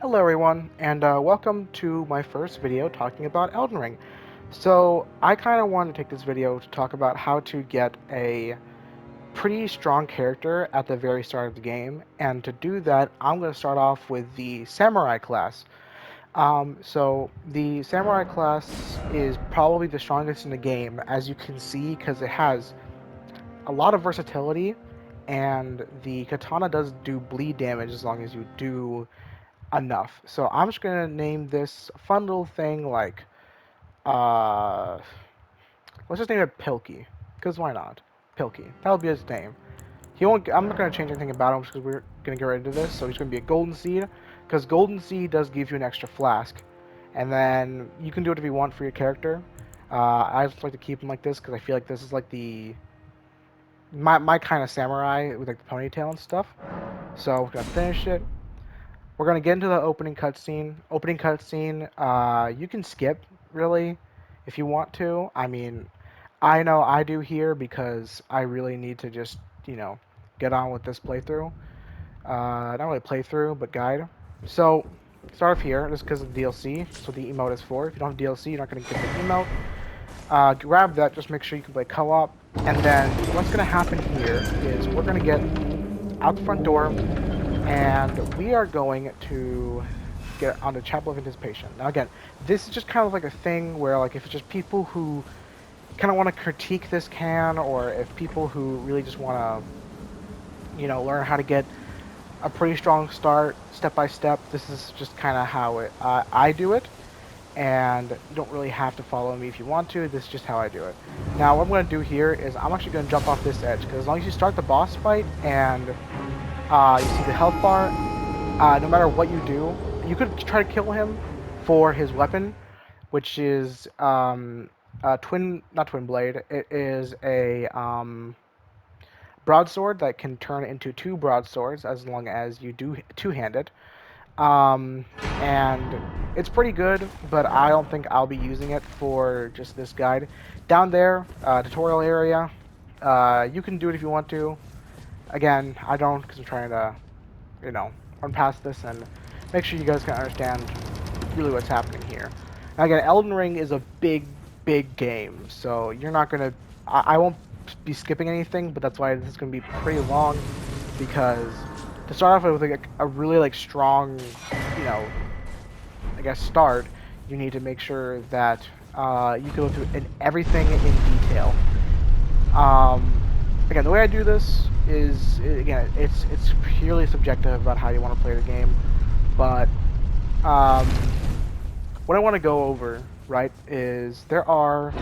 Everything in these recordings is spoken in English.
Hello everyone, and welcome to my first video talking about Elden Ring. So, I kind of wanted to take this video to talk about how to get a pretty strong character at the very start of the game, and to do that, I'm going to start off with the Samurai class. So, the Samurai class is probably the strongest in the game, as you can see, because it has a lot of versatility, and the katana does do bleed damage as long as you do enough. So I'm just gonna name this fun little thing like uh let's just name it Pilkey. Because why not? Pilkey. That'll be his name. He won't I'm not gonna change anything about him because we're gonna get right into this. So he's gonna be a golden seed. Because golden seed does give you an extra flask. And then you can do it if you want for your character. I just like to keep him like this because I feel like this is like the my kind of samurai with like the ponytail and stuff. So we're gonna finish it. We're gonna get into the opening cutscene. Opening cutscene, you can skip really if you want to. I mean, I know I do here because I really need to just get on with this playthrough. Not really playthrough, but guide. So start off here just because of the DLC. That's what the emote is for. If you don't have DLC, you're not gonna get the emote. Grab that. Just make sure you can play co-op. And then what's gonna happen here is we're gonna get out the front door and we are going to get on the Chapel of Anticipation. Now again, this is just kind of like a thing where like if it's just people who kind of want to critique this can, or if people who really just want to, learn how to get a pretty strong start, step by step, this is just kind of how I do it. And you don't really have to follow me if you want to, this is just how I do it. Now what I'm going to do here is I'm actually going to jump off this edge, because as long as you start the boss fight and you see the health bar, no matter what you do, you could try to kill him for his weapon, which is not twin blade. It is a broadsword that can turn into two broadswords as long as you do two-hand it. And it's pretty good, but I don't think I'll be using it for just this guide. Down there, tutorial area, you can do it if you want to. Again, I don't because I'm trying to run past this and make sure you guys can understand really what's happening here. Now again, Elden Ring is a big, big game, so you're not gonna. I won't be skipping anything, but that's why this is gonna be pretty long, because to start off with like a really like strong, you know, I guess start, you need to make sure that you go through everything in detail. Um, Again, the way I do this is again it's purely subjective about how you want to play the game, but um, what I want to go over, right, is there are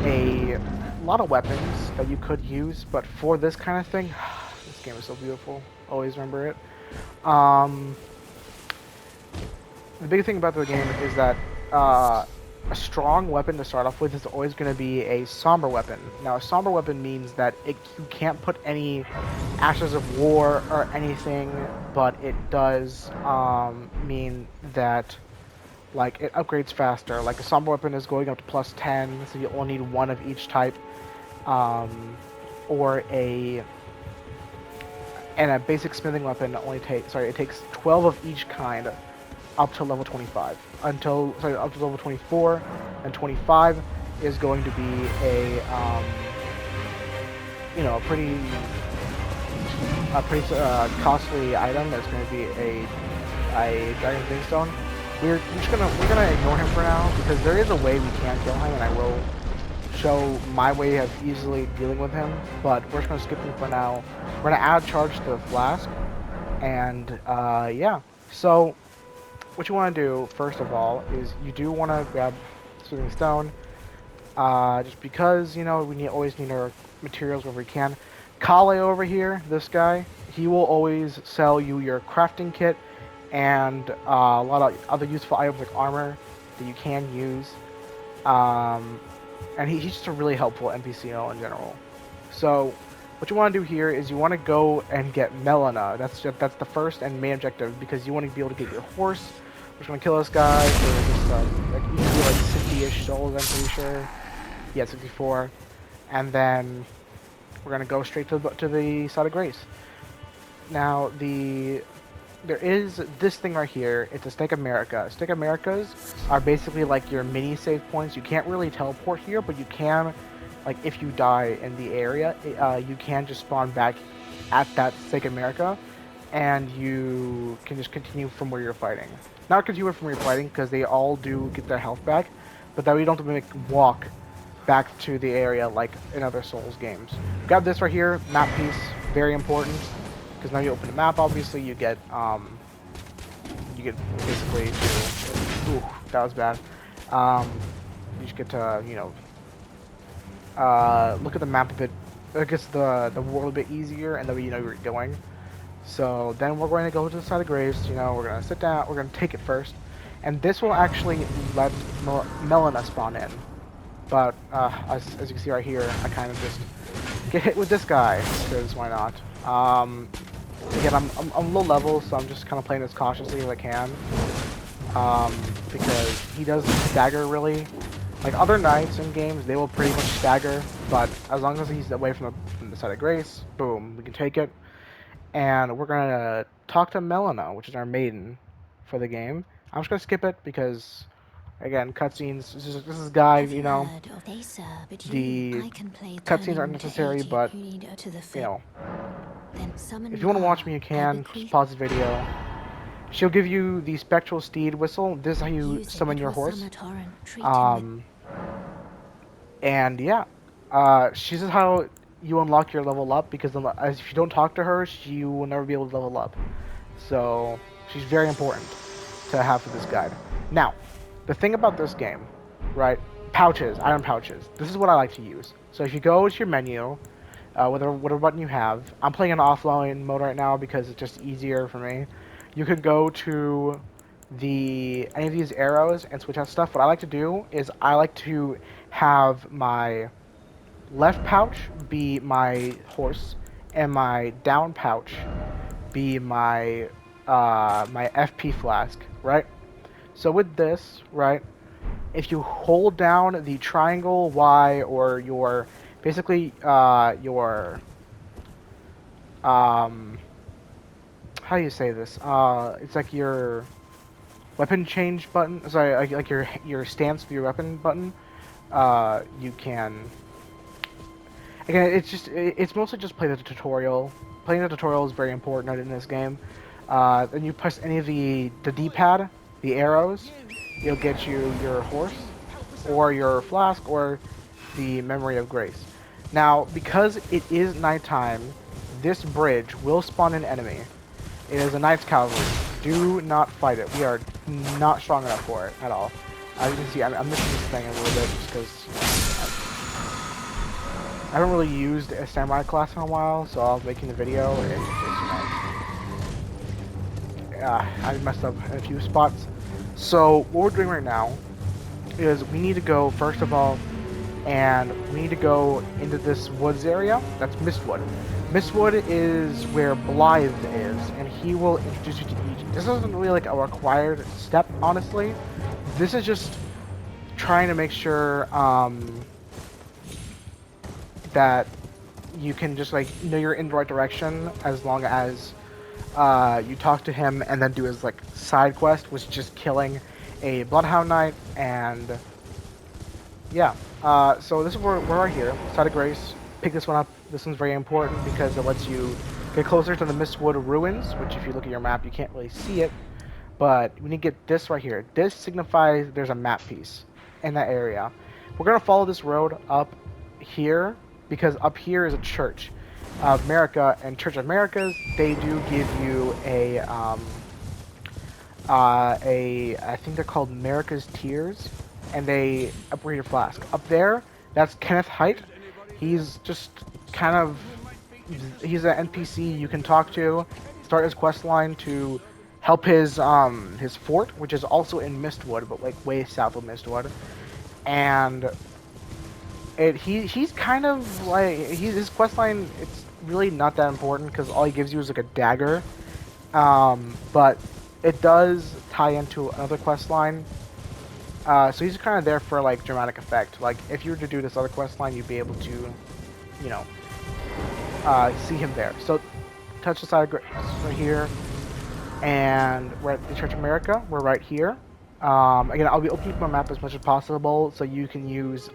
a lot of weapons that you could use, but for this kind of thing, this game is so beautiful. Always remember it. Um, the big thing about the game is that a strong weapon to start off with is always going to be a somber weapon. Now, a somber weapon means that you can't put any Ashes of War or anything, but it does mean that like it upgrades faster. Like a somber weapon is going up to +10, so you only need one of each type, um, or a basic smithing weapon only it takes 12 of each kind up to level 25. Up to level 24, and 25 is going to be a pretty costly item. That's going to be a dragon brimstone. We're gonna ignore him for now because there is a way we can kill him, and I will show my way of easily dealing with him. But we're just gonna skip him for now. We're gonna add charge to the flask, and yeah. So what you want to do first of all is you do want to grab Smithing Stone, just because we always need our materials wherever we can. Kale over here, this guy, he will always sell you your crafting kit and a lot of other useful items like armor that you can use. And he's just a really helpful NPC in general. So what you want to do here is you want to go and get Melina. That's the first and main objective, because you want to be able to get your horse. We're just gonna kill this guy for just like easily like 60-ish souls, I'm pretty sure. Yeah, 64. And then we're gonna go straight to the side of grace. Now the there is this thing right here. It's a Stake America. Stake Americas are basically like your mini save points. You can't really teleport here, but you can, like, if you die in the area, you can just spawn back at that Stake America, and you can just continue from where you're fighting. Not continue from where you're fighting, because they all do get their health back, but that we don't have to make walk back to the area like in other Souls games. Grab this right here, map piece, very important, because now you open the map. Obviously, you get basically to, ooh, that was bad. You just get to look at the map a bit, I guess the world a bit easier, and then you know where you're going. So then we're going to go to the side of graves. You know, we're gonna sit down. We're gonna take it first, and this will actually let Melina spawn in. But as you can see right here, I kind of just get hit with this guy because why not? Again, I'm low level, so I'm just kind of playing as cautiously as I can. Because he doesn't stagger really. Like other knights in games, they will pretty much stagger, but as long as he's away from the side of grace, boom, we can take it. And we're gonna talk to Melina, which is our maiden for the game. I'm just gonna skip it because, again, cutscenes. This is guide, you know. The cutscenes aren't necessary, but you know, if you want to watch me, you can. Just pause the video. She'll give you the spectral steed whistle. This is how you summon your horse. And yeah, this is how you unlock your level up, because if you don't talk to her, you will never be able to level up. So she's very important to have for this guide. Now, the thing about this game, right? Pouches, iron pouches. This is what I like to use. So if you go to your menu, whatever button you have, I'm playing in offline mode right now because it's just easier for me. You could go to any of these arrows and switch out stuff. What I like to do is I like to have my left pouch be my horse and my down pouch be my my FP flask, right? So with this, right, if you hold down the triangle Y or your basically your how do you say this? It's like your weapon change button. Sorry, like your stance for your weapon button. You can. Again, it's mostly just play the tutorial. Playing the tutorial is very important in this game. Then you press any of the D-pad, the arrows, it'll get you your horse, or your flask, or the memory of grace. Now, because it is nighttime, this bridge will spawn an enemy. It is a knight's cavalry. Do not fight it. We are not strong enough for it at all. As you can see, I'm missing this thing a little bit just because I haven't really used a samurai class in a while, so I was making the video and just, I messed up in a few spots. So what we're doing right now is we need to go, first of all, and we need to go into this woods area. That's Mistwood. Mistwood is where Blythe is, and he will introduce you to Egypt. This isn't really like a required step, honestly. This is just trying to make sure that you can just like know you're in the right direction, as long as you talk to him and then do his like side quest, which is just killing a Bloodhound Knight. And yeah, so this is where we're right here, Side of Grace. Pick this one up. This one's very important because it lets you get closer to the Mistwood ruins, which if you look at your map you can't really see it, but we need to get this right here. This signifies there's a map piece in that area. We're gonna follow this road up here, because up here is a Church of America, and Church of Americas, they do give you I think they're called America's Tears, and they upgrade your flask. Up there, that's Kenneth Height. He's just kind of, he's an NPC you can talk to, start his quest line to help his fort, which is also in Mistwood, but like way south of Mistwood. And he's kind of like, his quest line, it's really not that important because all he gives you is like a dagger, but it does tie into another quest line. So he's kind of there for like dramatic effect. Like if you were to do this other quest line, you'd be able to, you know, see him there. So touch the side right here, and we're at the Church of America. We're right here. Again, I'll be opening up my map as much as possible so you can use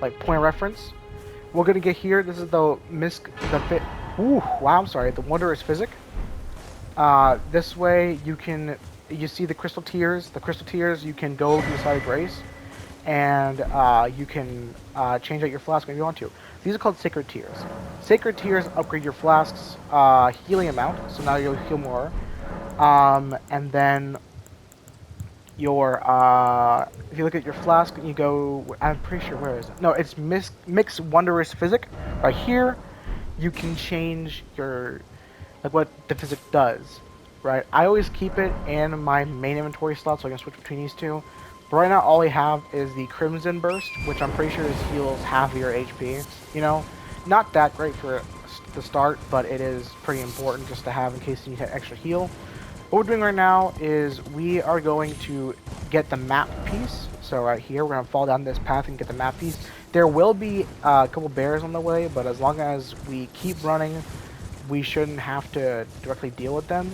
like point of reference. We're gonna get here. This is the Ooh, wow, I'm sorry. The Wondrous Physic. This way you see the crystal tiers. The crystal tiers, you can go to the side of grace, and you can change out your flask if you want to. These are called sacred tiers. Sacred tiers upgrade your flask's healing amount, so now you'll heal more. And then your if you look at your flask and you go, I'm pretty sure, where is it? No, it's mix Wondrous Physic. Right here, you can change your like what the physic does, right? I always keep it in my main inventory slot so I can switch between these two. But right now, all I have is the Crimson Burst, which I'm pretty sure heals half of your HP. You know, not that great for the start, but it is pretty important just to have in case you need extra heal. What we're doing right now is we are going to get the map piece. So right here, we're going to fall down this path and get the map piece. There will be a couple bears on the way, but as long as we keep running, we shouldn't have to directly deal with them.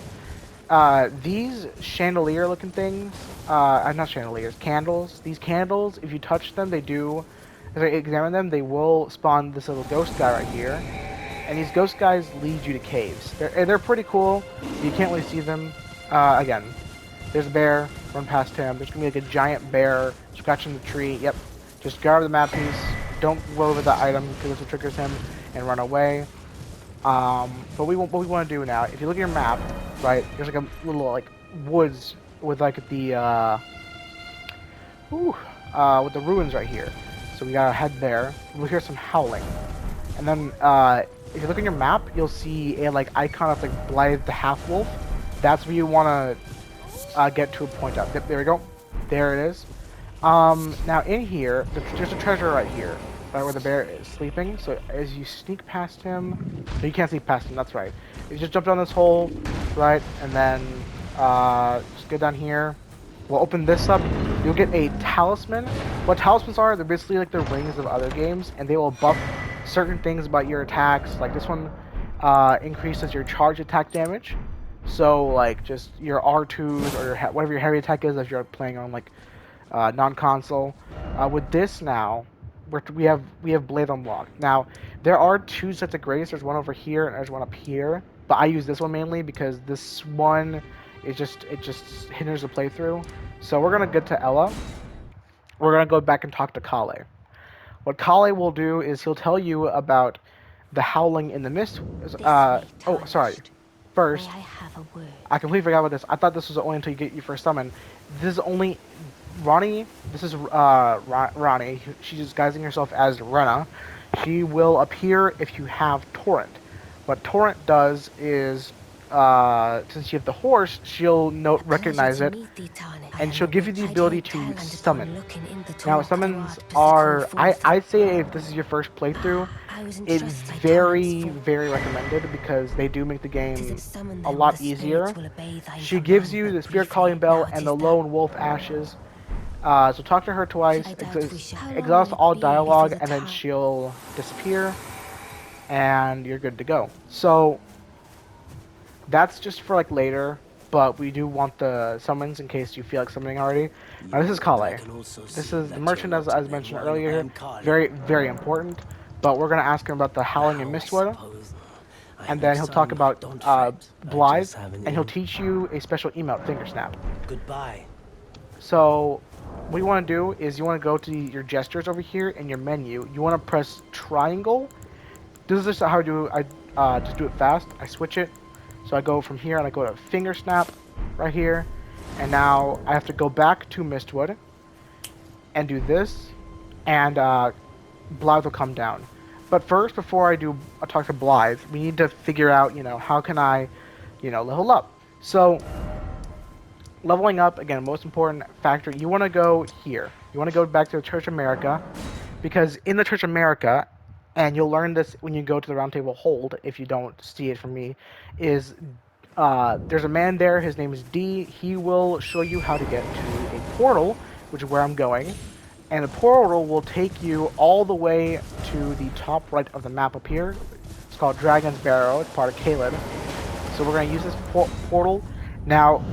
These chandelier-looking things, not chandeliers, candles. These candles, if you touch them, if I examine them, they will spawn this little ghost guy right here. And these ghost guys lead you to caves. They're pretty cool. You can't really see them. Again, there's a bear. Run past him. There's going to be like a giant bear scratching the tree. Yep. Just grab the map piece. Don't roll over the item because that's what triggers him, and run away. But what we want to do now, if you look at your map, right, there's like a little like woods with like the with the ruins right here. So we gotta head there. We'll hear some howling, and then if you look on your map, you'll see a like icon of like Blythe the Half Wolf. That's where you want to get to a point up. Yep, there we go. There it is. Now in here, there's a treasure right here. Right where the bear is sleeping. So as you sneak past him, no, you can't sneak past him. That's right. You just jump down this hole, right, and then just go down here. We'll open this up. You'll get a talisman. What talismans are? They're basically like the rings of other games, and they will buff certain things about your attacks. Like this one increases your charge attack damage. So like just your R2s or whatever your heavy attack is if you're playing on like non-console. With this now, we have Blade unlocked. Now there are two sets of grace. There's one over here and there's one up here. But I use this one mainly because this one it just hinders the playthrough. So we're gonna get to Ella. We're gonna go back and talk to Kale. What Kale will do is he'll tell you about the howling in the mist. Oh, sorry. First, I completely forgot about this. I thought this was only until you get your first summon. This is only Ronnie. This is Ronnie. She's disguising herself as Rena. She will appear if you have Torrent. What Torrent does is, since you have the horse, she'll recognize it, and she'll give you the ability to summon. Now, summons are, I'd say if this is your first playthrough, it's very, very recommended because they do make the game a lot easier. She gives you the Spirit Calling Bell and the Lone Wolf Ashes. So talk to her twice, exhaust all dialogue, and then she'll disappear, and you're good to go. So that's just for like later, but we do want the summons in case you feel like summoning already. Now this is Kale. This is the merchant, as mentioned earlier, very, very important. But we're gonna ask him about the Howling in Mistwood, and then he'll talk about Blythe, and he'll teach you a special emote, Finger Snap. Goodbye. So what you want to do is you want to go to your gestures over here in your menu. You want to press triangle. This is just how I do. I just do it fast. I switch it. So I go from here and I go to Finger Snap right here, and now I have to go back to Mistwood and do this, and Blythe will come down. But first, before I talk to Blythe, we need to figure out, how can I, level up. So leveling up, again, most important factor, you want to go here. You want to go back to the Church of America, because in the Church of America, and you'll learn this when you go to the Round Table Hold, if you don't see it from me, is there's a man there, his name is D. He will show you how to get to a portal, which is where I'm going, and the portal will take you all the way to the top right of the map up here. It's called Dragon's Barrow. It's part of Caelid. So So we're going to use this portal. Now,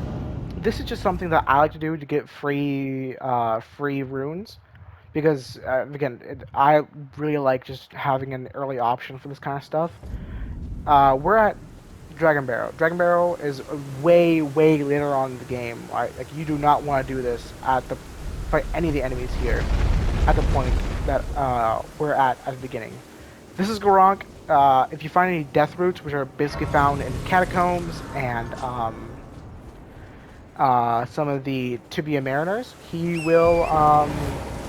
this is just something that I like to do to get free runes. Because, again, I really like just having an early option for this kind of stuff. We're at Dragon Barrow. Dragon Barrow is way, way later on in the game. Right? Like, you do not want to do this at the fight any of the enemies here at the point that we're at the beginning. This is Goronk. If you find any death roots, which are basically found in catacombs and some of the Tibia Mariners, he will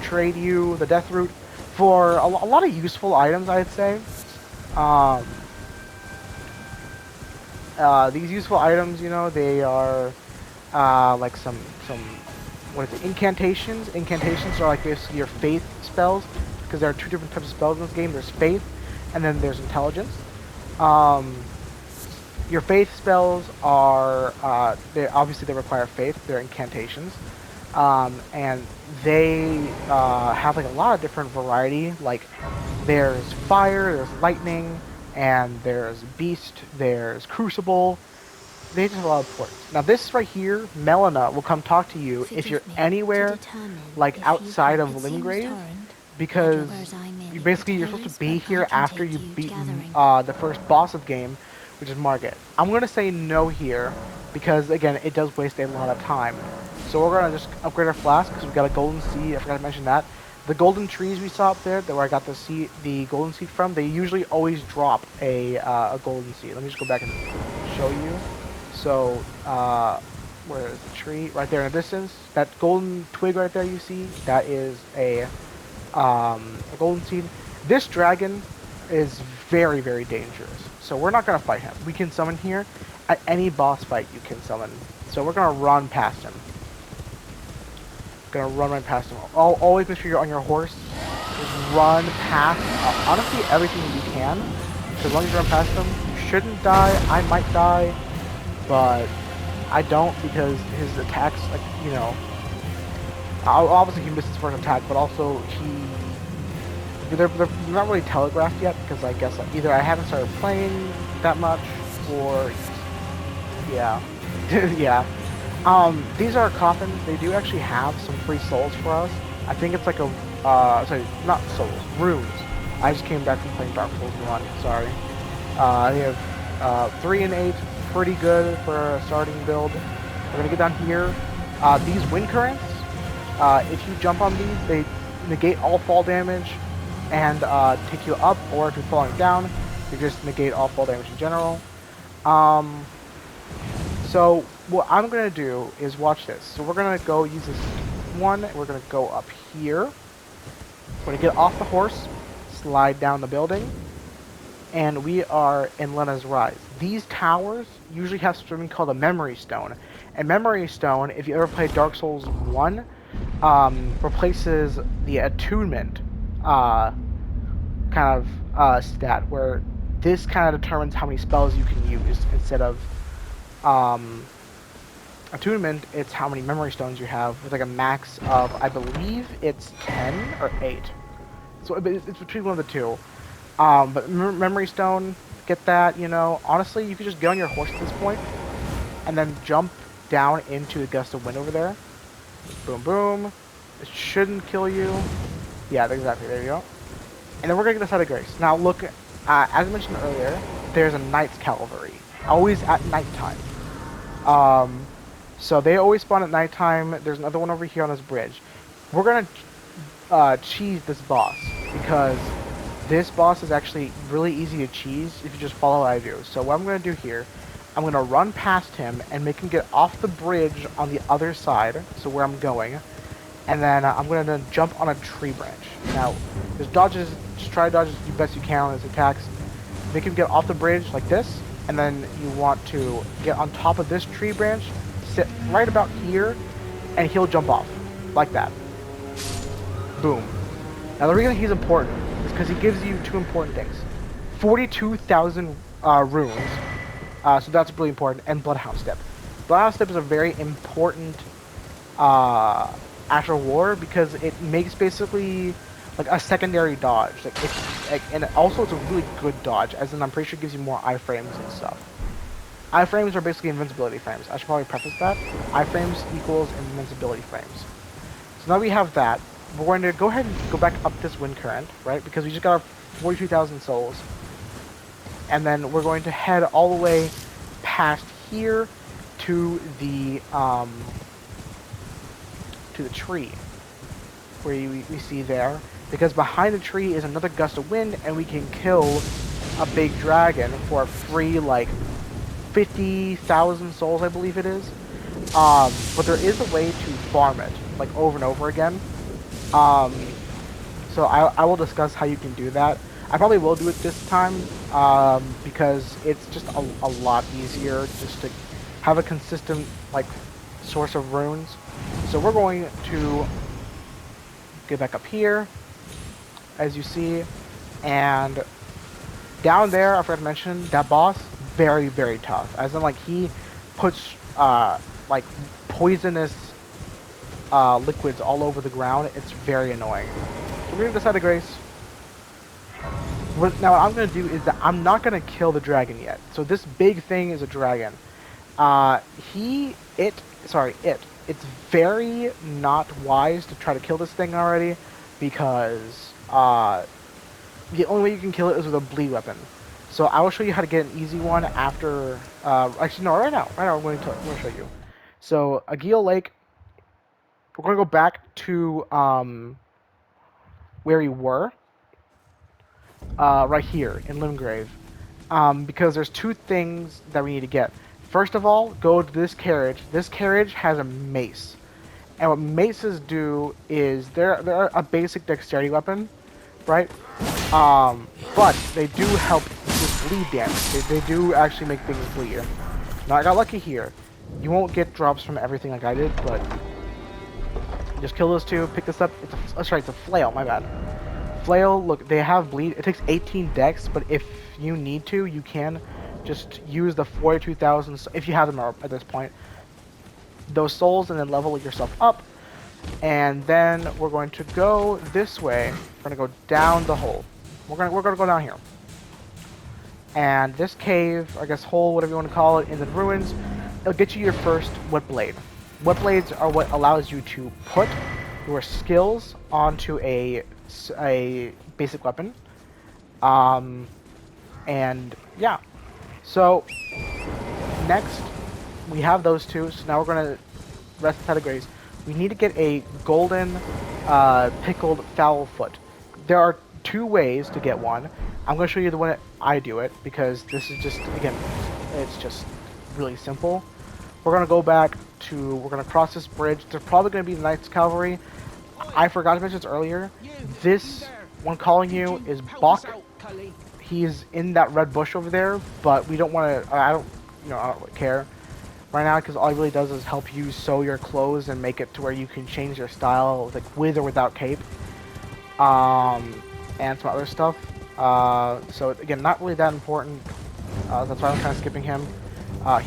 trade you the death root for a lot of useful items, I'd say. These useful items, you know, they are like some what is it, incantations. Incantations are like basically your faith spells, because there are two different types of spells in this game. There's faith, and then there's intelligence. Your faith spells are they require faith. They're incantations, and they have like a lot of different variety. Like there's fire, there's lightning, and there's beast, there's crucible. They just have a lot of ports. Now this right here, Melina will come talk to you if you're anywhere like outside of Limgrave, because you're supposed to be here after you've beaten the first boss of the game, which is Margit. I'm going to say no here, because again, it does waste a lot of time. So we're going to just upgrade our flask, because we've got a golden seed. I forgot to mention that. The golden trees we saw up there, where I got the golden seed from, they usually always drop a golden seed. Let me just go back and show you. So, where is the tree? Right there in the distance. That golden twig right there you see, that is a golden seed. This dragon is very, very dangerous. So we're not going to fight him. We can summon here. At any boss fight you can summon. So we're going to run past him. Gonna run right past him. Always make sure you're on your horse. Just run past, honestly, everything you can. Because as long as you run past him, you shouldn't die. I might die, but I don't, because his attacks, like, you know, obviously he missed his first attack, but also they're not really telegraphed yet, because I guess like, either I haven't started playing that much, or yeah, yeah. These are coffins. They do actually have some free souls for us. I think it's like a, sorry, not souls, runes. I just came back from playing Dark Souls 1, sorry. They have 3 and 8, pretty good for a starting build. We're gonna get down here. These wind currents, if you jump on these, they negate all fall damage and take you up, or if you're falling down, they just negate all fall damage in general. So what I'm going to do is watch this. So we're going to go use this one. We're going to go up here. We're going to get off the horse, slide down the building, and we are in Lena's Rise. These towers usually have something called a Memory Stone. And Memory Stone, if you ever played Dark Souls 1, replaces the attunement kind of stat, where this kind of determines how many spells you can use instead of attunement. It's how many memory stones you have, with like a max of, I believe it's 10 or 8. So it's between one of the two. But memory stone, get that, you know. Honestly, you could just get on your horse at this point and then jump down into a gust of wind over there. Boom, boom. It shouldn't kill you. Yeah, exactly. There you go. And then we're gonna get the Side of Grace. Now look, as I mentioned earlier, there's a Knight's Cavalry, always at nighttime. So they always spawn at nighttime. There's another one over here on this bridge. We're gonna cheese this boss, because this boss is actually really easy to cheese if you just follow what I do. So what I'm gonna do here, I'm gonna run past him and make him get off the bridge on the other side, so where I'm going, and then I'm gonna jump on a tree branch. Now, there's dodges. Just try to dodge as best you can on his attacks. Make him get off the bridge like this, and then you want to get on top of this tree branch, sit right about here, and he'll jump off like that. Boom. Now the reason he's important is because he gives you two important things: 42,000 runes, so that's really important, and Bloodhound Step. Bloodhound Step is a very important after war, because it makes basically like a secondary dodge. And also it's a really good dodge, as in I'm pretty sure it gives you more iframes and stuff. Iframes are basically invincibility frames. I should probably preface that. Iframes equals invincibility frames. So now we have that. We're going to go ahead and go back up this wind current, right? Because we just got our 42,000 souls. And then we're going to head all the way past here to the tree where we see there. Because behind the tree is another gust of wind, and we can kill a big dragon for a free, like, 50,000 souls, I believe it is. But there is a way to farm it, like, over and over again. So I will discuss how you can do that. I probably will do it this time, because it's just a lot easier just to have a consistent, like, source of runes. So we're going to get back up here, as you see, and down there, I forgot to mention, that boss, very, very tough. As in, like, he puts, like, poisonous liquids all over the ground. It's very annoying. So we're going to decide to Grace. Now what I'm going to do is that I'm not going to kill the dragon yet. So this big thing is a dragon. It's very not wise to try to kill this thing already, because the only way you can kill it is with a bleed weapon. So I will show you how to get an easy one after, actually no, right now I'm going to show you. So Aguil Lake, we're going to go back to where we were, right here in Limgrave, because there's two things that we need to get. First of all, go to this carriage. This carriage has a mace, and what maces do is they're a basic dexterity weapon, right? But they do help with bleed damage. They do actually make things bleed. Now I got lucky here. You won't get drops from everything like I did, but just kill those two. Pick this up. It's a flail. My bad. Flail. Look, they have bleed. It takes 18 dex, but if you need to, you can just use the 42,000 if you have them at this point. Those souls, and then level yourself up. And then we're going to go this way. We're gonna go down the hole. We're gonna go down here. And this cave, I guess hole, whatever you want to call it, in the ruins, it'll get you your first wet blade. Wet blades are what allows you to put your skills onto a basic weapon. And yeah. So next we have those two. So now we're gonna rest inside of Grace. We need to get a golden pickled fowl foot. There are two ways to get one. I'm going to show you the way I do it, because this is just, again, it's just really simple. We're going to go back to, we're going to cross this bridge. There's probably going to be the Knights Cavalry. I forgot to mention this earlier. This one calling you is Bach. He's in that red bush over there, but we don't want to, I don't really care right now, because all he really does is help you sew your clothes and make it to where you can change your style, like with or without cape, and some other stuff. So again, not really that important. That's why I'm kind of skipping him.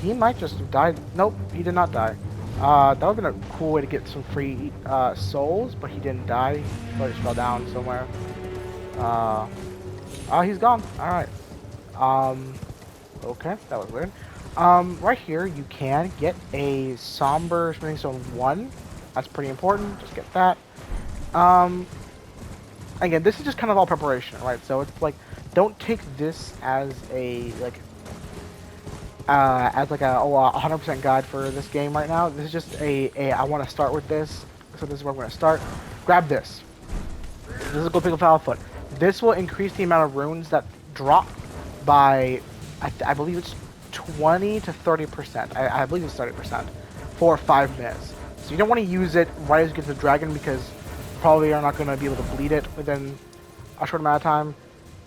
He might just have died. Nope, he did not die. That would have been a cool way to get some free souls, but he didn't die. He probably just fell down somewhere. He's gone. All right. Okay, that was weird. Right here, you can get a Somber Smithing Stone 1. That's pretty important. Just get that. Again, this is just kind of all preparation, right? So it's like, don't take this as a, like, a 100% guide for this game right now. This is just I want to start with this, so this is where I'm going to start. Grab this. This is a Gold Pickle Foul Foot. This will increase the amount of runes that drop by, I believe it's 20 to 30%. I believe it's 30% for 5 minutes. So you don't want to use it right as you get to the dragon, because you probably are not going to be able to bleed it within a short amount of time.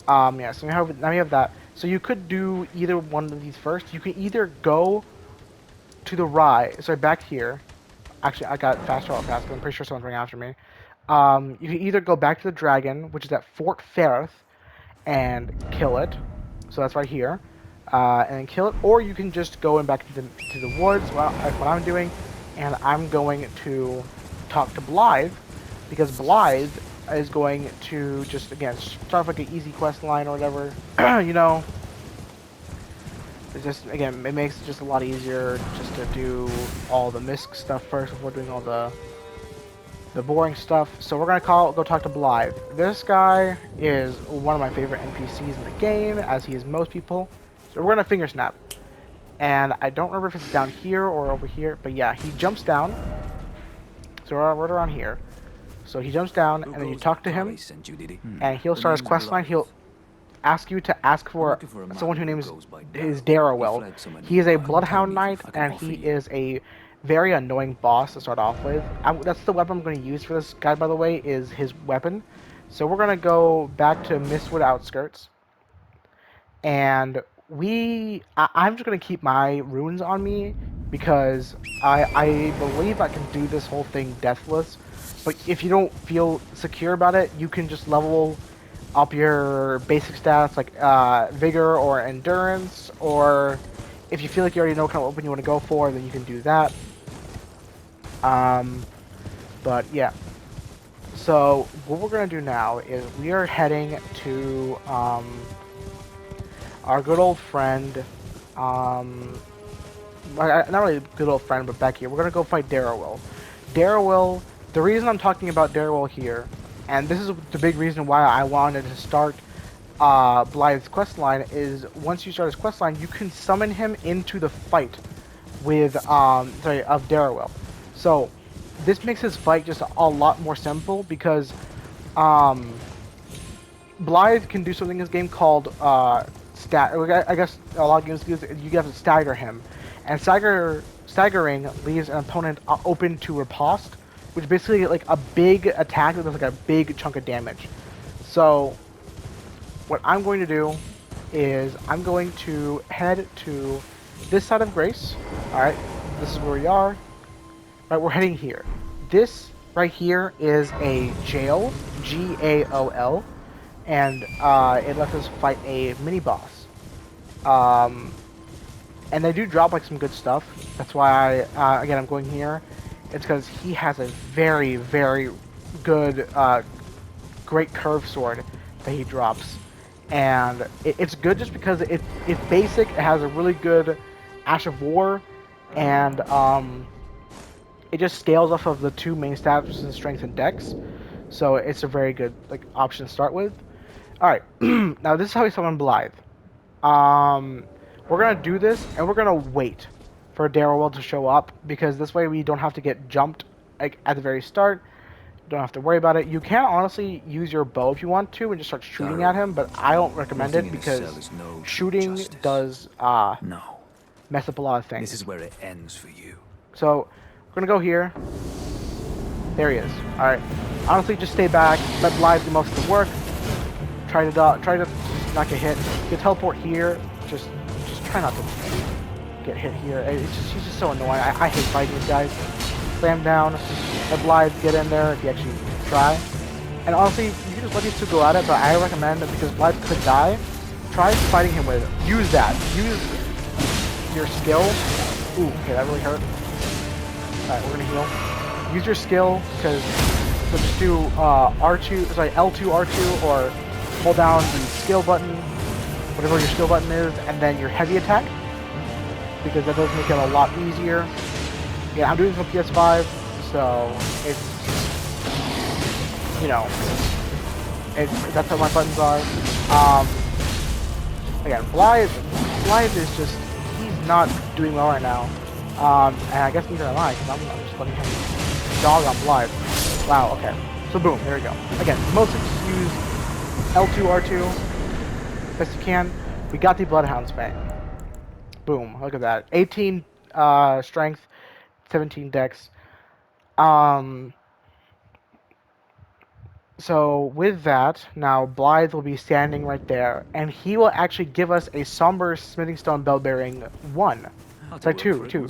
Yeah, so now we have that. So you could do either one of these first. You can either go to the right, sorry, back here. Actually, I got faster or faster. I'm pretty sure someone's running after me. You can either go back to the dragon, which is at Fort Ferrith, and kill it. So that's right here. And kill it, or you can just go in back to the woods. Well, that's what I'm doing, and I'm going to talk to Blythe, because Blythe is going to just, again, start off like an easy quest line or whatever. You know, It's just, again, it makes it just a lot easier just to do all the misc stuff first before doing all the boring stuff. So we're gonna go talk to Blythe. This guy is one of my favorite NPCs in the game, as he is most people. So we're gonna finger snap. And I don't remember if it's down here or over here, but yeah, he jumps down. So we're right around here. So he jumps down, and then you talk to him, and he'll start his quest line. He'll ask you to ask for someone who names his Darrowell. He is a Bloodhound Knight, and he is a very annoying boss to start off with. That's the weapon I'm going to use for this guy, by the way, is his weapon. So we're going to go back to Mistwood Outskirts, and I'm just going to keep my runes on me because I believe I can do this whole thing deathless. But if you don't feel secure about it, you can just level up your basic stats like vigor or endurance, or if you feel like you already know what kind of weapon you want to go for, then you can do that. But yeah, so what we're gonna do now is we are heading to our good old friend, not really good old friend, but Becky. We're gonna go fight Darrowell. Darrowell. The reason I'm talking about Darrowell here, and this is the big reason why I wanted to start Blythe's questline, is once you start his questline, you can summon him into the fight with of Darrowell. So this makes his fight just a lot more simple because Blythe can do something in this game called I guess a lot of games do this, you have to stagger him, and staggering leaves an opponent open to riposte, which is basically like a big attack that does like a big chunk of damage. So what I'm going to do is I'm going to head to this side of Grace. Alright, this is where we are. Right, we're heading here. This right here is a jail, Gaol, and it lets us fight a mini-boss. And they do drop like some good stuff. That's why again, I'm going here. It's because he has a very, very good, great curve sword that he drops. And it's good just because it's basic, it has a really good Ash of War, and it just scales off of the two main stats, in Strength and Dex. So it's a very good option to start with. Alright, now this is how we summon Blythe. We're gonna do this, and we're gonna wait for Darrowell to show up, because this way we don't have to get jumped at the very start. Don't have to worry about it. You can honestly use your bow if you want to and just start shooting at him, but I don't recommend it because shooting does mess up a lot of things. This is where it ends for you. So we're gonna go here. There he is. All right. Honestly, just stay back. Let Blythe do most of the work. Try to not get hit. You teleport here. Just try not to get hit here. She's just so annoying. I hate fighting these guys. Slam down. Let Blythe get in there if you actually try. And honestly, you can just let these two go at it, but I recommend that because Blythe could die, try fighting him with it. Use that. Use your skill. Ooh, okay, that really hurt. Alright, we're gonna heal. Use your skill, because so just do R2, sorry, L2, R2, or hold down the skill button, whatever your skill button is, and then your heavy attack, because that does make it a lot easier. Yeah, I'm doing this on PS5, so it's, you know, that's what my buttons are. Again, Blythe is just, he's not doing well right now. And I guess neither am I, because I'm just letting him dog on Blythe. Wow, okay. So boom, there we go. Again, mostly just use L2, R2, best you can. We got the Bloodhound's Fang. Boom, look at that. 18 strength, 17 dex. So with that, now Blythe will be standing right there, and he will actually give us a Somber Smithing Stone Bell Bearing 1. Sorry, 2.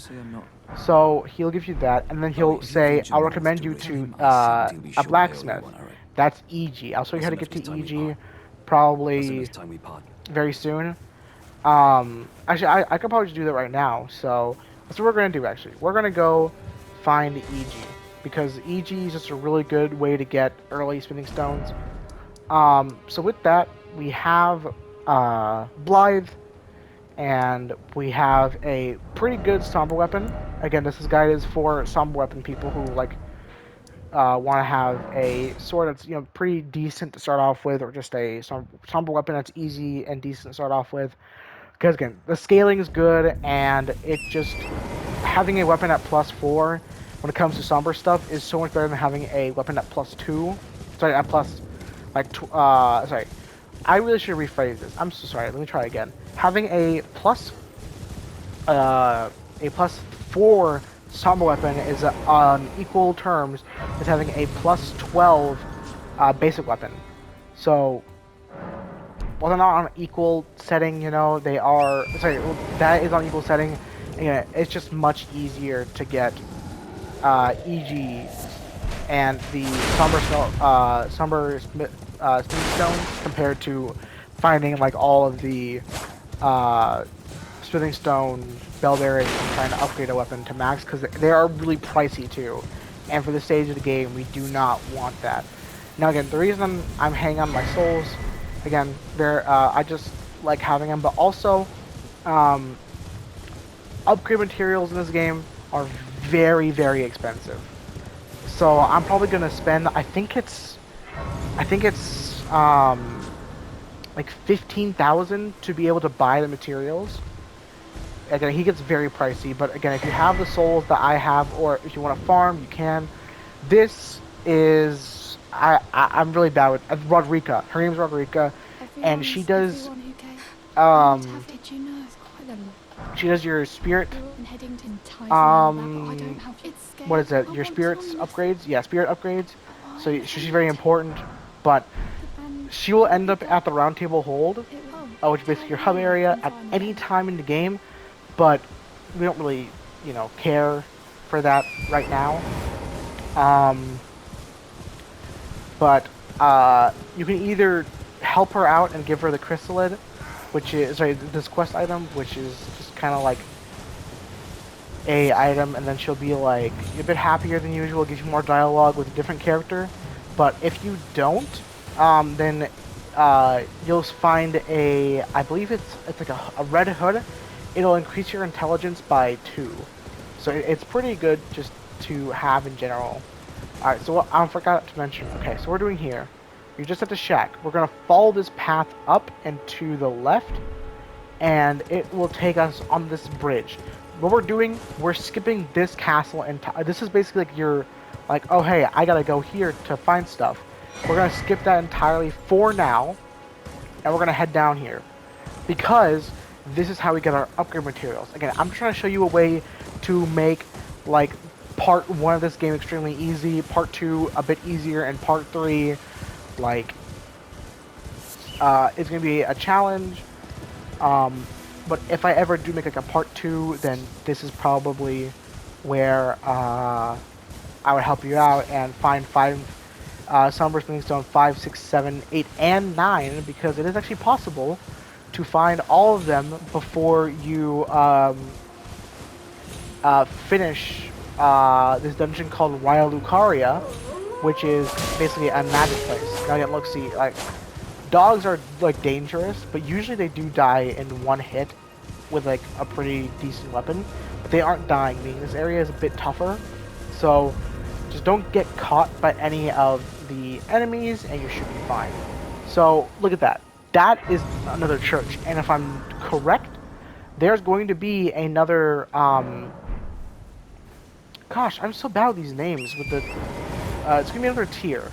So he'll give you that, and then he'll say, I'll recommend you to a blacksmith. That's EG. I'll show you how to get to EG probably very soon. Actually, I could probably just do that right now. So that's what we're going to do, actually. We're going to go find EG, because EG is just a really good way to get early smithing stones. So with that, we have Blythe, and we have a pretty good somber weapon. Again, this is guided for somber weapon people who like want to have a sword that's pretty decent to start off with, or just a somber weapon that's easy and decent to start off with. Because again, the scaling is good, and it just having a weapon at +4 when it comes to somber stuff is so much better than having a weapon at +2. Sorry, at plus like sorry. I really should rephrase this. I'm so sorry. Let me try again. Having a +4 somber weapon is on equal terms as having a +12 basic weapon. So while they're not on equal setting, they are. Sorry, that is on equal setting. And it's just much easier to get EG and the somber smooth stones compared to finding like all of the uh, smithing stone bell bearings and trying to upgrade a weapon to max, because they are really pricey too. And for this stage of the game, we do not want that. Now again, the reason I'm hanging on my souls, again, I just like having them, but also um, upgrade materials in this game are very, very expensive. So I'm probably gonna spend. I think it's like 15,000 to be able to buy the materials. Again, he gets very pricey, but again, if you have the souls that I have, or if you want to farm, you can. This is I'm really bad with Rodrika. Her name's Rodrika, and she does um she does your spirit um what is that? Your spirits upgrades? Yeah, spirit upgrades. So she's very important, but she will end up at the round table hold, which is basically your hub area at any time in the game, but we don't really, care for that right now. Um, but you can either help her out and give her the chrysalid, which is, sorry, this quest item, which is just kind of like a item, and then she'll be like a bit happier than usual, gives you more dialogue with a different character. But if you don't, then you'll find I believe it's like a red hood. It'll increase your intelligence by 2. So it's pretty good just to have in general. Alright, so what I forgot to mention. Okay, so we're doing here. You're just at the shack. We're going to follow this path up and to the left, and it will take us on this bridge. What we're doing, we're skipping this castle, and this is basically like like, oh hey, I gotta go here to find stuff. We're gonna skip that entirely for now, and we're gonna head down here, because this is how we get our upgrade materials. Again, I'm trying to show you a way to make like part 1 of this game extremely easy, part 2 a bit easier, and part 3 like it's gonna be a challenge. But if I ever do make like a part 2, then this is probably where I would help you out and find 5 Somber Smithing Stone 5, 6, 7, 8, and 9, because it is actually possible to find all of them before you finish this dungeon called Wild Lucaria, which is basically a magic place. Now again, look, see, like, dogs are like dangerous, but usually they do die in 1 hit with like a pretty decent weapon. But they aren't dying, meaning this area is a bit tougher. So just don't get caught by any of the enemies, and you should be fine. So look at that. That is another church, and if I'm correct, there's going to be another. Gosh, I'm so bad with these names. With the, it's gonna be another tier.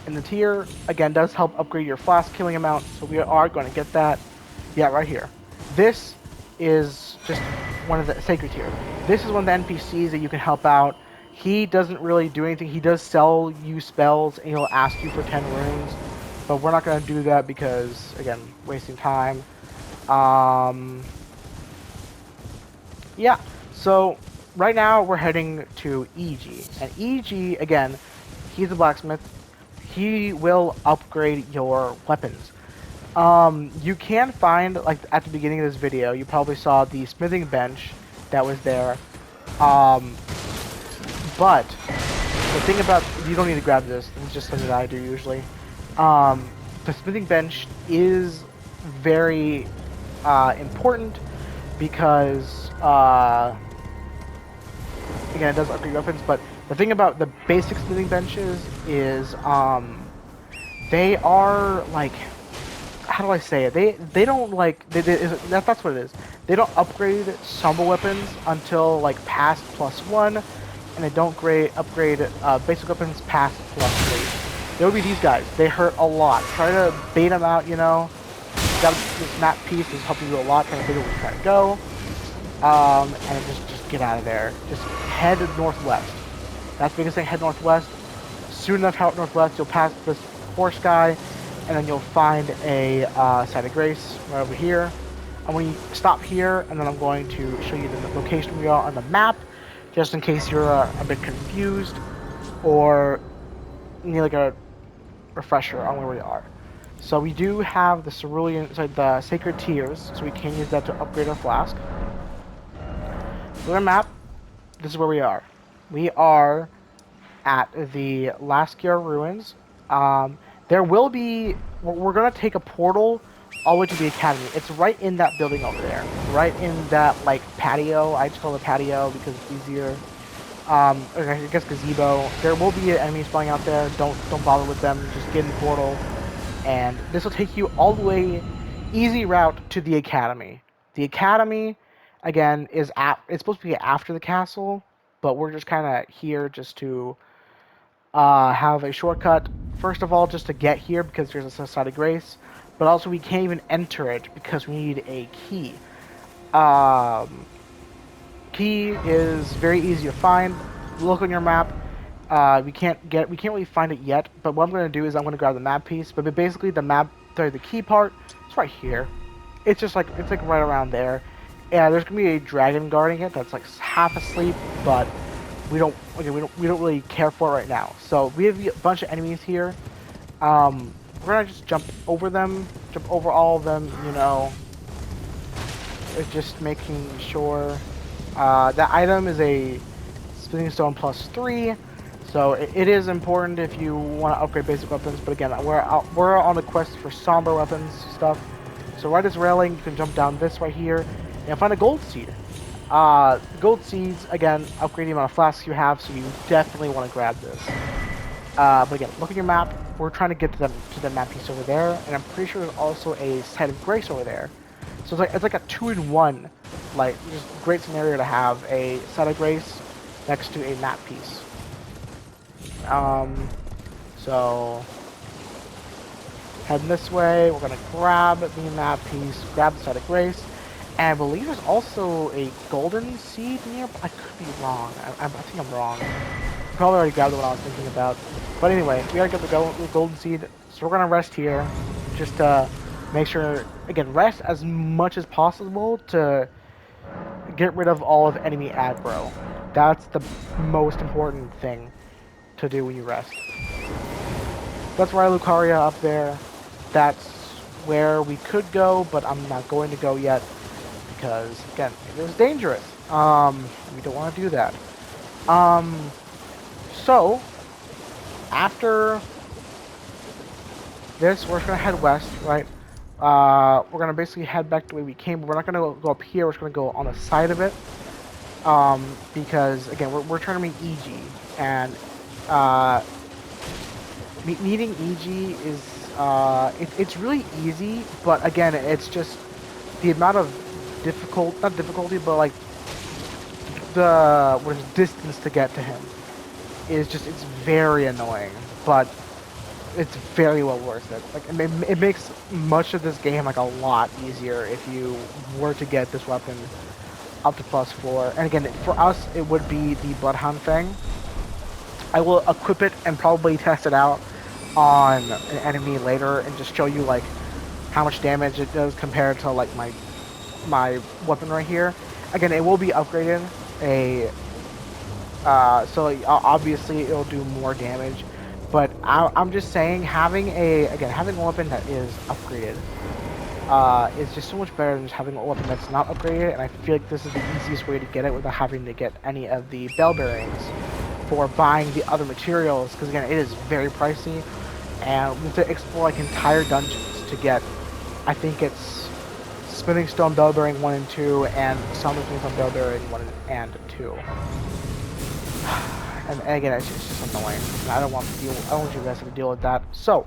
And the tier, again, does help upgrade your flask killing amount, so we are going to get that. Yeah, right here. This is just one of the sacred tier. This is one of the NPCs that you can help out. He doesn't really do anything. He does sell you spells, and he'll ask you for 10 runes. But we're not going to do that because, again, wasting time. Yeah, so right now we're heading to EG. And EG, again, he's a blacksmith. He will upgrade your weapons. You can find, like, at the beginning of this video, you probably saw the smithing bench that was there. But the thing about, you don't need to grab this. It's just something that I do usually. The smithing bench is very important because again, it does upgrade weapons. But the thing about the basic smithing benches is they are like, how do I say it? They don't like that's what it is. They don't upgrade stumble weapons until like past +1, and they don't upgrade basic weapons past +3. There would be these guys. They hurt a lot. Try to bait them out. You know, this map piece is helping you a lot. Trying to figure out where you're trying to go. And just get out of there. Just head northwest. That's the biggest thing. Head northwest. Soon enough, out northwest, you'll pass this horse guy, and then you'll find a site of grace right over here. And when you stop here, and then I'm going to show you the location we are on the map, just in case you're a bit confused or need like a refresher on where we are. So we do have the cerulean, sorry, the sacred tears, so we can use that to upgrade our flask. Look at the map. This is where we are. We are at the Laskia ruins. There will be. We're gonna take a portal all the way to the academy. It's right in that building over there, right in that like patio. I just call it patio because it's easier. I guess gazebo. There will be enemies spawning out there. Don't bother with them. Just get in the portal, and this will take you all the way, easy route to the academy. The academy, again, it's supposed to be after the castle, but we're just kind of here just to have a shortcut. First of all, just to get here because there's a site of grace, but also we can't even enter it because we need a key. Key is very easy to find. Look on your map. We can't really find it yet. But what I'm going to do is I'm going to grab the map piece. But basically, the key part, it's right here. It's like right around there. Yeah, there's gonna be a dragon guarding it that's like half asleep, but we don't really care for it right now. So we have a bunch of enemies here. We're gonna just jump over all of them. You know, it's just making sure. That item is a Splitting Stone +3, so it is important if you want to upgrade basic weapons. But again, we're on the quest for somber weapons stuff. So right as railing, you can jump down this right here and find a gold seed. Gold seeds, again, upgrade the amount of flasks you have, so you definitely want to grab this. But again, look at your map. We're trying to get to the map piece over there, and I'm pretty sure there's also a site of grace over there. So it's like a 2-in-1, like just great scenario to have a site of grace next to a map piece. So heading this way, we're gonna grab the map piece, grab the site of grace, and I believe there's also a golden seed near. I could be wrong. I think I'm wrong. Probably already grabbed the one I was thinking about. But anyway, we gotta get the golden seed, so we're gonna rest here, just to make sure, again, rest as much as possible to get rid of all of enemy aggro. That's the most important thing to do when you rest. That's why Lucaria up there. That's where we could go, but I'm not going to go yet because, again, it is dangerous. We don't want to do that. So after this, we're just gonna head west, right? We're gonna basically head back the way we came, but we're not gonna go up here. We're just gonna go on the side of it, because again, we're trying to meet EG, and meeting EG is it's really easy, but again, it's just the amount of not difficulty, but like the distance to get to him is just, it's very annoying, but it's very well worth it. Like it makes much of this game like a lot easier if you were to get this weapon up to +4. And again, for us, it would be the Bloodhound Fang. I will equip it and probably test it out on an enemy later and just show you like how much damage it does compared to like my weapon right here. Again, it will be upgraded. So obviously it'll do more damage, but I'm just saying having a weapon that is upgraded is just so much better than just having a weapon that's not upgraded. And I feel like this is the easiest way to get it without having to get any of the bell bearings for buying the other materials, because again, it is very pricey, and we have to explore like entire dungeons to get I think it's Smithing Stone Bell Bearing 1 and 2, and Smithing Stone Bell Bearing 1 and 2. And again, it's just annoying. And I don't want you guys to deal with that. So,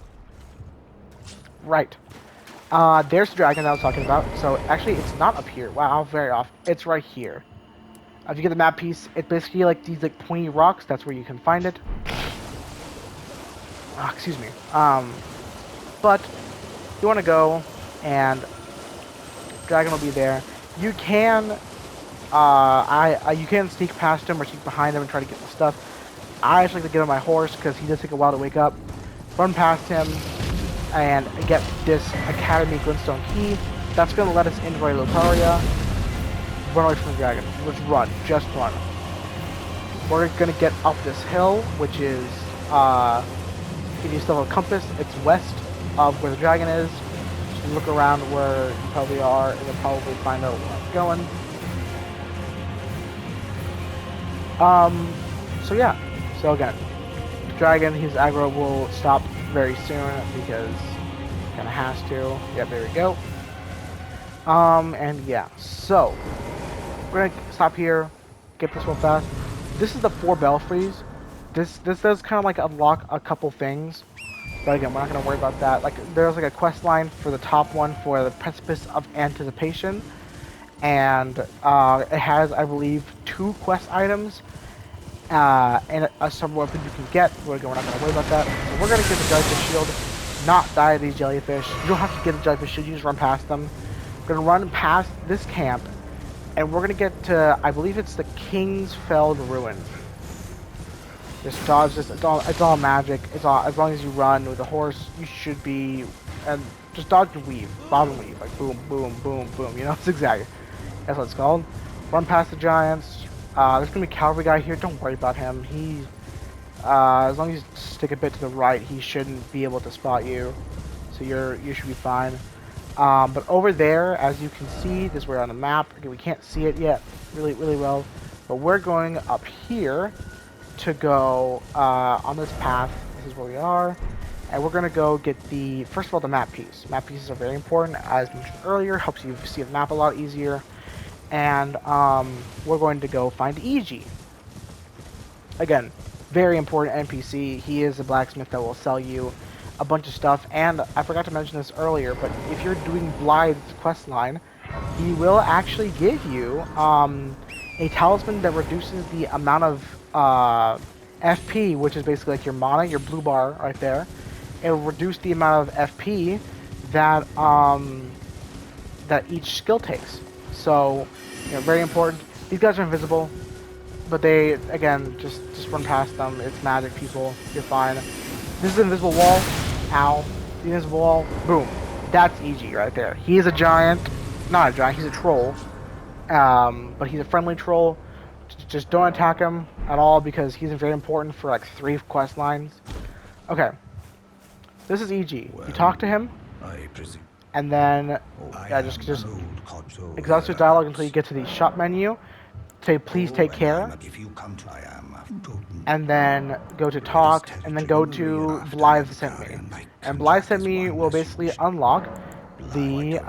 right. There's the dragon I was talking about. So actually, it's not up here. Wow, very off. It's right here. If you get the map piece, it's basically like these like pointy rocks. That's where you can find it. Excuse me. But you want to go, and dragon will be there. You can, you can sneak past him or sneak behind him and try to get the stuff. I actually like to get on my horse because he does take a while to wake up. Run past him and get this Academy Glintstone key. That's going to let us into Lotaria. Run away from the dragon. Let's run. Just run. We're going to get up this hill, which is, if you still have a compass, it's west of where the dragon is. Just look around where you probably are, and you'll probably find out where I'm going. So yeah. So again, the dragon, his aggro will stop very soon because it kind of has to. Yeah, there we go. And yeah, so we're gonna stop here, get this real fast. This is the 4 belfries. This does kind of like unlock a couple things, but again, we're not gonna worry about that. Like, there's like a quest line for the top one for the Precipice of Anticipation, and it has, I believe, 2 quest items. And some weapons you can get. We're not going to worry about that. So we're going to get the jellyfish shield, not die to these jellyfish. You don't have to get the jellyfish shield, you just run past them. We're going to run past this camp, and we're going to get to, I believe it's the King's Felled Ruin. Just dodge this, it's all magic. It's all, as long as you run with the horse, you should be, and just dodge and weave, bob and weave, like boom, boom, boom, boom, you know, it's exactly, that's what it's called. Run past the giants. There's gonna be a cavalry guy here. Don't worry about him. He, as long as you stick a bit to the right, he shouldn't be able to spot you. So you should be fine. But over there, as you can see, this is where on the map. Again, we can't see it yet, really well. But we're going up here to go on this path. This is where we are, and we're gonna go get the first of all the map piece. Map pieces are very important, as mentioned earlier. Helps you see the map a lot easier. And we're going to go find EG. Again, very important NPC. He is a blacksmith that will sell you a bunch of stuff. And I forgot to mention this earlier, but if you're doing Blythe's quest line, he will actually give you a talisman that reduces the amount of FP, which is basically like your mana, your blue bar right there. It will reduce the amount of FP that that each skill takes. So, you know, very important. These guys are invisible, but they, again, just run past them. It's magic, people. You're fine. This is the invisible wall. Ow. The invisible wall. Boom. That's EG right there. He is a giant. Not a giant. He's a troll. But he's a friendly troll. Just don't attack him at all because he's very important for like 3 quest lines. Okay. This is EG. You talk to him. I presume. And then, yeah, just exhaust your dialogue until you get to the shop menu. Say, please take care. And then go to talk, and then go to Blythe sent me. And Blythe sent me will basically unlock the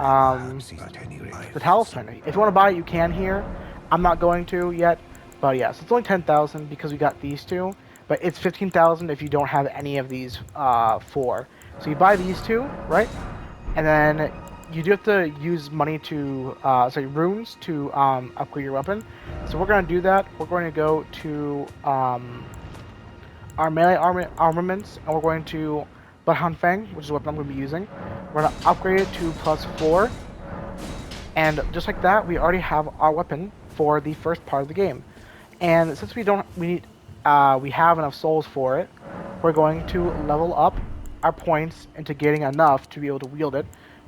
talisman. If you want to buy it, you can here. I'm not going to yet, but yeah, so it's only 10,000 because we got these 2. But it's 15,000 if you don't have any of these 4. So you buy these 2, right? And then you do have to use money to, runes to upgrade your weapon. So we're going to do that. We're going to go to our melee armaments, and we're going to Bloodhound Fang, which is the weapon I'm going to be using. We're going to upgrade it to +4. And just like that, we already have our weapon for the first part of the game. And since we have enough souls for it, we're going to level up our points into getting enough to be able to wield it,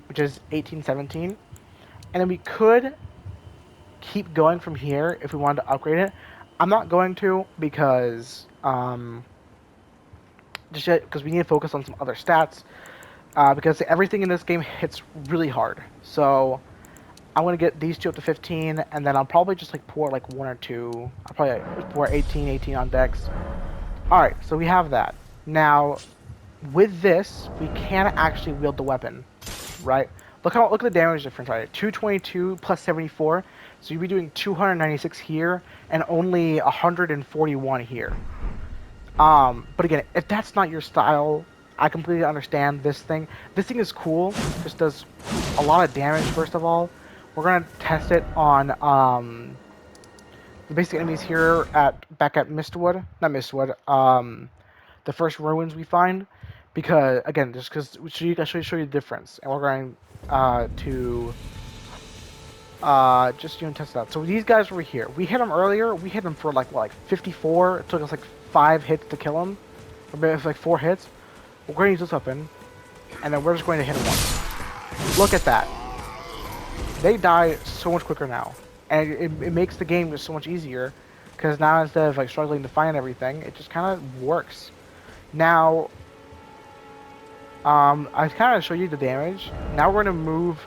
which is 18, 17. And then we could keep going from here if we wanted to upgrade it. I'm not going to because because we need to focus on some other stats because everything in this game hits really hard. So I'm going to get these 2 up to 15, and then I'll probably just like pour like 1 or 2. I'll probably pour 18 on dex. Alright, so we have that. Now, with this, we can actually wield the weapon, right? Look at the damage difference right here. 222 plus 74, so you'd be doing 296 here and only 141 here. But again, if that's not your style, I completely understand this thing. This thing is cool. Just does a lot of damage. First of all, we're gonna test it on the basic enemies here back at Mistwood, not Mistwood. The first ruins we find, because again, just because I show you the difference, and we're going to just test it out. So these guys were here. We hit them earlier. We hit them for like what, like 54. It took us like 5 hits to kill them, or maybe it's like 4 hits. We're going to use this weapon, and then we're just going to hit them once. Look at that. They die so much quicker now, and it makes the game just so much easier, because now instead of like struggling to find everything, it just kind of works. Now, I kind of show you the damage. Now we're going to move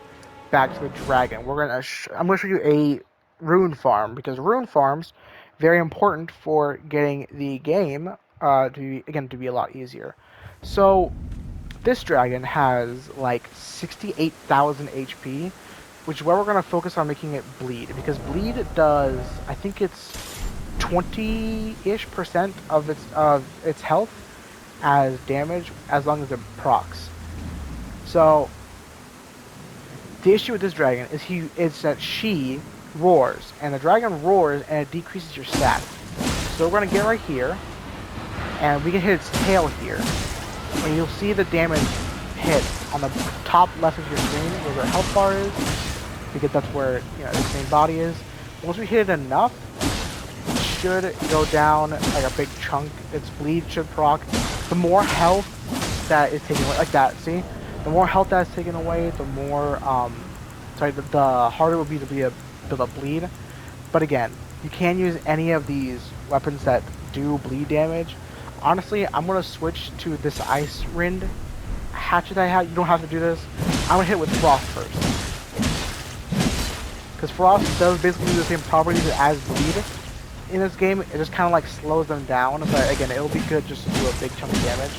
back to the dragon. I'm going to show you a rune farm, because rune farms very important for getting the game to be a lot easier. So this dragon has like 68,000 HP, which is where we're going to focus on making it bleed, because bleed does, I think it's 20-ish% of its health as damage, as long as it procs. So the issue with this dragon is that she roars, and the dragon roars and it decreases your stat. So we're gonna get right here, and we can hit its tail here, and you'll see the damage hit on the top left of your screen where the health bar is, because that's where its main body is. Once we hit it enough, it should go down like a big chunk. Its bleed should proc. The more health that is taken away, like that, see? The more health that is taken away, the more, the harder it will be to build up bleed. But again, you can use any of these weapons that do bleed damage. Honestly, I'm going to switch to this Ice Rind hatchet I have. You don't have to do this. I'm going to hit it with Frost first. Because Frost does basically do the same properties as bleed in this game. It just kind of like slows them down, but again, it'll be good just to do a big chunk of damage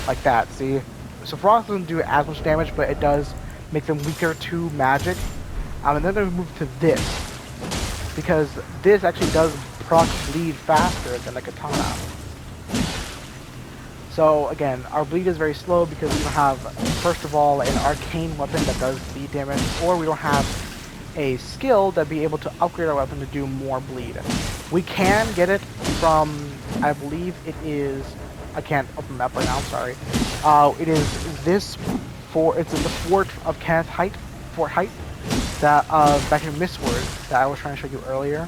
like that. See, so Frost doesn't do as much damage, but it does make them weaker to magic. And then we move to this, because this actually does proc bleed faster than the katana. So again, our bleed is very slow because we don't have, first of all, an arcane weapon that does bleed damage, or we don't have a skill that be able to upgrade our weapon to do more bleed. We can get it from, I believe it is, I can't open the map right now, I'm sorry. It is this it's the Fort of Fort Height, that back in Mistwood that I was trying to show you earlier.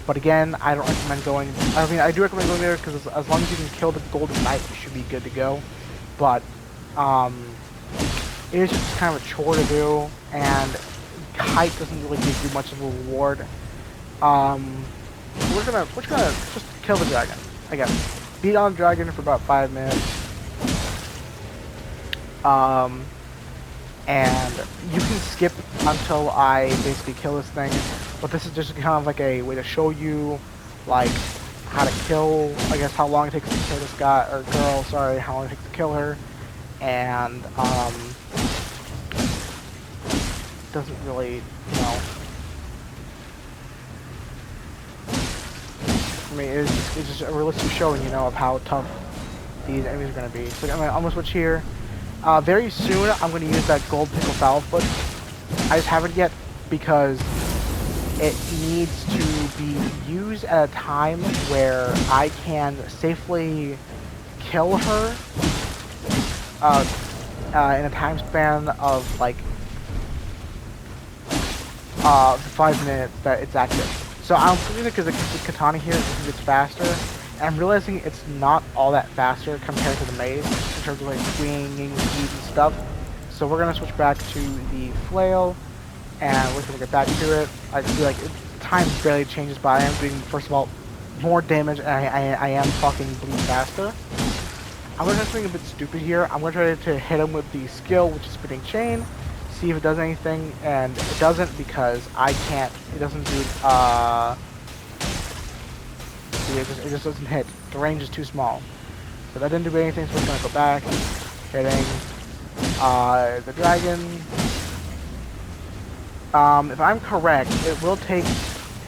But again, I don't recommend going, I do recommend going there because as long as you can kill the Golden Knight, you should be good to go. But, it is just kind of a chore to do, and height doesn't really give you much of a reward. We're gonna just kill the dragon. Again, beat on the dragon for about 5 minutes. And you can skip until I basically kill this thing, but this is just kind of like a way to show you, like, how to kill, I guess, how long it takes to kill this guy, or girl, sorry, how long it takes to kill her, and, doesn't really, I mean, it's just a realistic showing, of how tough these enemies are going to be. So I'm going to switch here. Very soon, I'm going to use that gold pickle foul foot. I just haven't yet because it needs to be used at a time where I can safely kill her in a time span of like 5 minutes that it's active. So I'm switching it because the katana here gets faster, and I'm realizing it's not all that faster compared to the mace in terms of like swinging speed and stuff. So we're gonna switch back to the flail, and we're gonna get back to it. I feel like time barely changes, but I am doing, first of all, more damage, and I am fucking bleed faster. I'm gonna try something a bit stupid here. I'm gonna try to hit him with the skill, which is spinning chain. See if it does anything, and it doesn't because I can't. It doesn't do. See, it just doesn't hit. The range is too small, so that didn't do anything. So we're gonna go back, hitting the dragon, If I'm correct, it will take...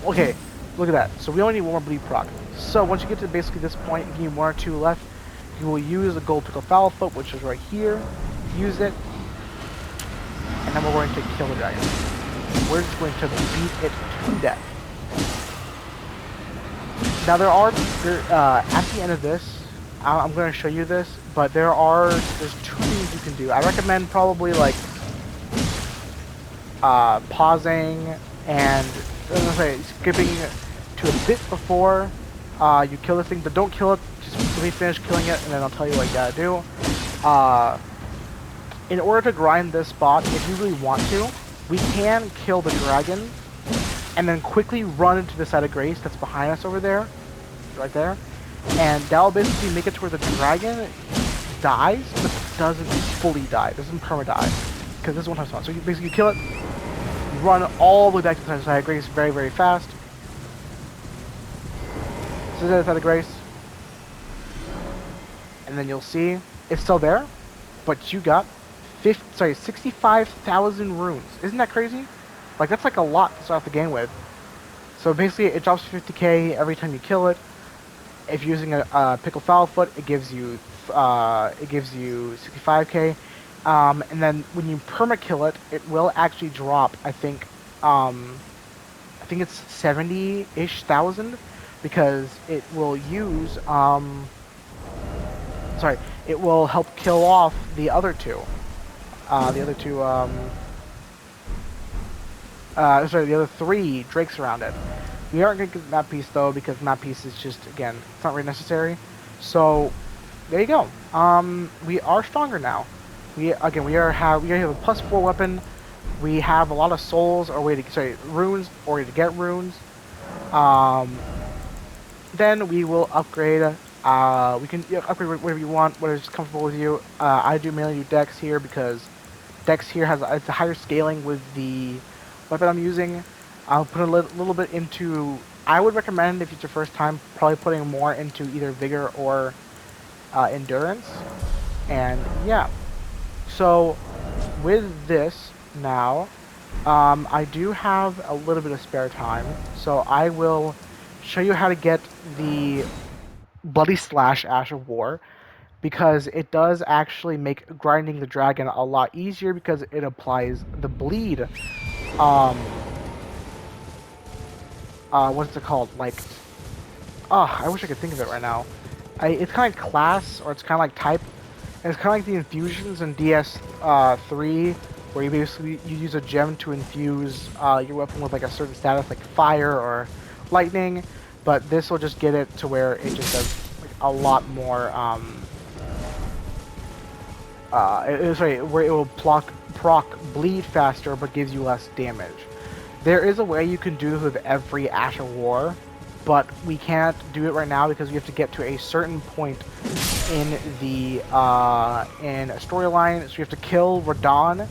Okay, look at that. So we only need one more bleed proc. So once you get to basically this point, you need 1 or 2 left. You will use the gold pickle foul foot, which is right here. Use it, and then we're going to kill the dragon. We're just going to beat it to death. Now at the end of this, I'm going to show you this, but there's 2 things you can do. I recommend probably like pausing and skipping to a bit before you kill this thing, but don't kill it. Just let me finish killing it, and then I'll tell you what you gotta do. In order to grind this bot, if you really want to, we can kill the dragon and then quickly run into the side of grace that's behind us over there, right there, and that'll basically make it to where the dragon dies, but doesn't fully die, doesn't perma-die, because this is 1 time spawn. So you basically kill it, you run all the way back to the side of grace very, very fast. So this is the side of grace, and then you'll see it's still there, but you got 65,000 runes. Isn't that crazy? Like, that's like a lot to start off the game with. So basically, it drops 50k every time you kill it. If you're using a pickle foul foot, it gives you 65k. And then when you perma kill it, it will actually drop. I think it's 70-ish thousand, because it will use it will help kill off the other 2. The other 3 drakes around it. We aren't going to get that piece though, because that piece is just, again, it's not really necessary. So there you go. We are stronger now. We have a +4 weapon. We have a lot of souls, runes, or way to get runes. Then we will upgrade. We can upgrade whatever you want, whatever's comfortable with you. I do mainly do Dex here, because Dex here has a higher scaling with the weapon I'm using. I'll put a little bit into... I would recommend, if it's your first time, probably putting more into either Vigor or Endurance. And yeah. So with this now, I do have a little bit of spare time. So I will show you how to get the Bloody Slash Ash of War, because it does actually make grinding the dragon a lot easier, because it applies the bleed. What's it called? Like, I wish I could think of it right now. It's kind of class, or it's kind of like type. And it's kind of like the infusions in DS3, where you basically use a gem to infuse your weapon with like a certain status, like fire or lightning. But this will just get it to where it just does like a lot more. Where it will proc bleed faster, but gives you less damage. There is a way you can do this with every Ash of War, but we can't do it right now because we have to get to a certain point in the in a storyline. So you have to kill Radon,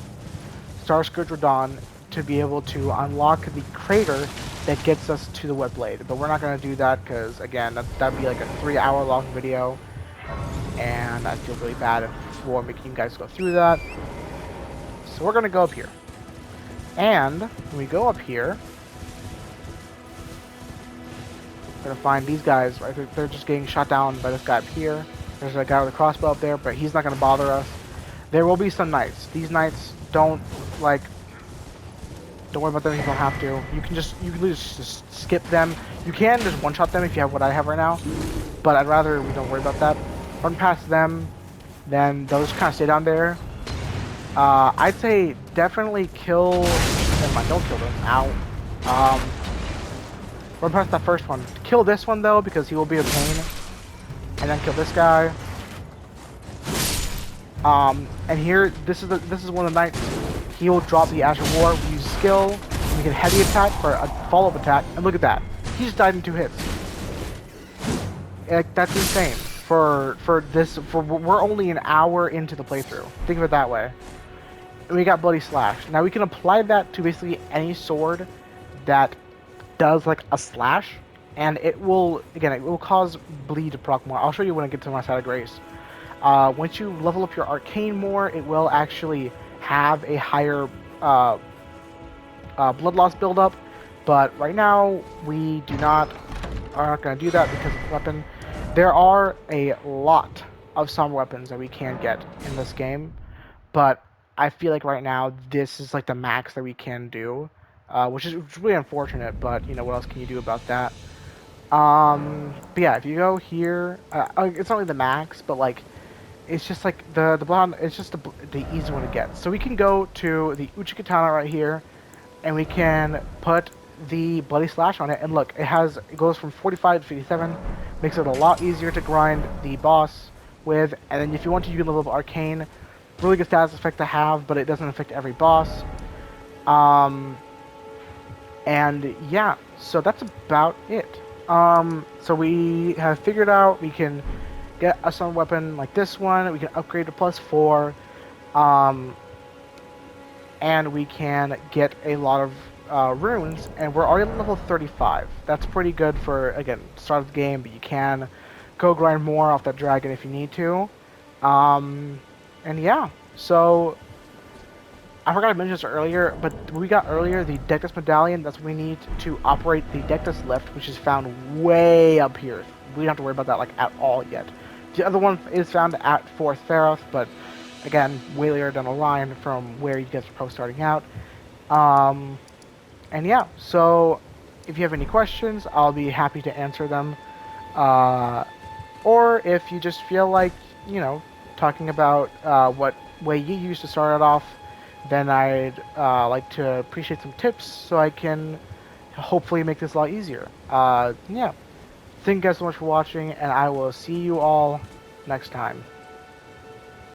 Starscourge Radon, to be able to unlock the crater that gets us to the wet blade. But we're not going to do that because, again, that'd be like a 3-hour-long video, and I feel really bad for making you guys go through that. So we're going to go up here. And when we go up here, we're going to find these guys. Right? They're just getting shot down by this guy up here. There's a guy with a crossbow up there, but he's not going to bother us. There will be some knights. These knights don't worry about them if you don't have to. You can just skip them. You can just one-shot them if you have what I have right now, but I'd rather we don't worry about that. Run past them, then they'll just kind of stay down there. I'd say definitely kill... Never mind, don't kill them. Ow. Run past that first one. Kill this one though, because he will be a pain. And then kill this guy. And here, this is one of the knights. He will drop the Ash of War. We use skill. We get heavy attack for a follow-up attack. And look at that. He just died in 2 hits. That's insane. We're only an hour into the playthrough. Think of it that way. And we got Bloody Slash. Now we can apply that to basically any sword that does like a slash, and it will cause bleed to proc more. I'll show you when I get to my side of grace. Once you level up your arcane more, it will actually have a higher blood loss buildup, but right now we are not going to do that because of the weapon. There are a lot of summer weapons that we can get in this game, but I feel like right now this is like the max that we can do, which is really unfortunate. But you know what else can you do about that? But yeah, if you go here, it's not really the max, but like it's just like the blonde. It's just the easy one to get. So we can go to the Uchi Katana right here, and we can put the Bloody Slash on it. And look, it goes from 45 to 57, makes it a lot easier to grind the boss with. And then if you want to, you can level up Arcane. Really good status effect to have, but it doesn't affect every boss. Um, and yeah, so that's about it. So we have figured out we can get a stun weapon like this one. We can upgrade to +4. Um, and we can get a lot of runes, and we're already level 35. That's pretty good for, again, start of the game, but you can go grind more off that dragon if you need to. And yeah, so I forgot to mention this earlier, but we got earlier the Dectus Medallion. That's what we need to operate the Dectus Lift, which is found way up here. We don't have to worry about that like at all yet. The other one is found at 4th Faroth, but again, way later down the line from where you guys are probably starting out. Um, and yeah, so if you have any questions, I'll be happy to answer them. Uh, or if you just feel like, you know, talking about what way you used to start it off, then I'd like to appreciate some tips so I can hopefully make this a lot easier. Yeah, thank you guys so much for watching, and I will see you all next time.